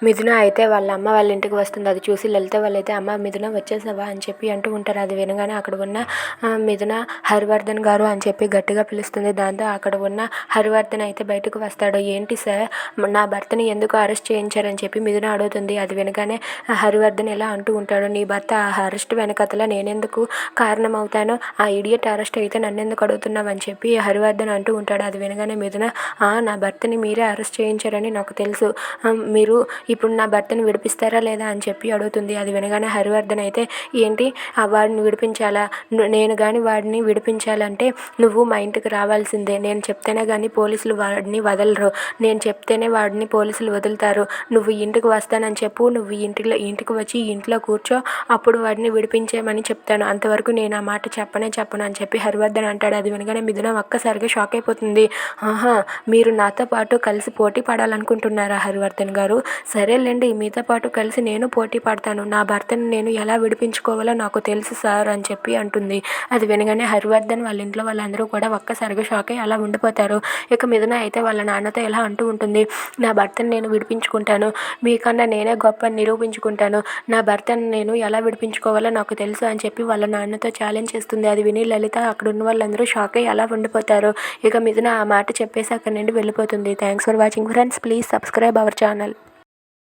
మిథున అయితే వాళ్ళ అమ్మ వాళ్ళ ఇంటికి వస్తుంది. అది చూసి లలిత వాళ్ళైతే అమ్మ మిథున వచ్చేసావా అని చెప్పి అంటూ ఉంటారు. అది వినగానే అక్కడ ఉన్న మిథున హరివర్ధన్ గారు అని చెప్పి గట్టిగా పిలుస్తుంది. దాంతో అక్కడ ఉన్న హరివర్ధన్ అయితే బయటకు వస్తాడు. ఏంటి సార్ నా భర్తని ఎందుకు అరెస్ట్ చేయించారని చెప్పి మిథున అడుగుతుంది. అది వినగానే హరివర్ధన్ ఇలా అంటూ ఉంటాడు, నీ భర్త అరెస్ట్ వెనకతల నేనెందుకు కారణం అవుతాను, ఆ ఇడియట్ అరెస్ట్ అయితే నన్నెందుకు అడుగుతున్నావు అని చెప్పి హరివర్ధన్ అంటూ ఉంటాడు. అది వినగానే మిథున నా భర్తని మీరే అరెస్ట్ చేయించారని నాకు తెలుసు, మీరు ఇప్పుడు నా భర్తను విడిపిస్తారా లేదా అని చెప్పి అడుగుతుంది. అది వినగానే హరివర్ధన్ అయితే ఏంటి వాడిని విడిపించాలా, నేను కానీ వాడిని విడిపించాలంటే నువ్వు మా ఇంటికి రావాల్సిందే, నేను చెప్తేనే కానీ పోలీసులు వాడిని వదలరు, నేను చెప్తేనే వాడిని పోలీసులు వదులుతారు, నువ్వు ఇంటికి వస్తానని చెప్పు, నువ్వు ఇంటికి వచ్చి ఇంట్లో కూర్చో, అప్పుడు వాడిని విడిపించేయమని చెప్తాను, అంతవరకు నేను ఆ మాట చెప్పను అని చెప్పి హరివర్ధన్ అంటాడు. అది వినగానే మిథున ఒక్కసారిగా షాక్ అయిపోతుంది. మీరు నాతో పాటు కలిసి పోటీ పడాలనుకుంటున్నారా హరివర్ధన్ గారు, సరేలేండి మీతో పాటు కలిసి నేను పోటీ పడతాను, నా భర్తను నేను ఎలా విడిపించుకోవాలో నాకు తెలుసు సార్ అని చెప్పి అంటుంది. అది వినగానే హరివర్ధన్ వాళ్ళ ఇంట్లో వాళ్ళందరూ కూడా ఒక్కసారిగా షాక్ అయ్యి అలా ఉండిపోతారు. ఇక మిథున అయితే వాళ్ళ నాన్నతో ఇలా అంటూ ఉంటుంది, నా భర్తను నేను విడిపించుకుంటాను, మీకన్నా నేనే గొప్ప నిరూపించుకుంటాను, నా భర్తను నేను ఎలా విడిపించుకోవాలో నాకు తెలుసు అని చెప్పి వాళ్ళ నాన్నతో ఛాలెంజ్ చేస్తుంది. అది విని లలిత అక్కడ ఉన్న వాళ్ళందరూ షాక్ అయ్యి అలా ఉండిపోతారు. ఇక మిథున ఆ మాట చెప్పేసి అక్కడి నుండి వెళ్ళిపోతుంది. Thanks for watching friends, please subscribe our channel.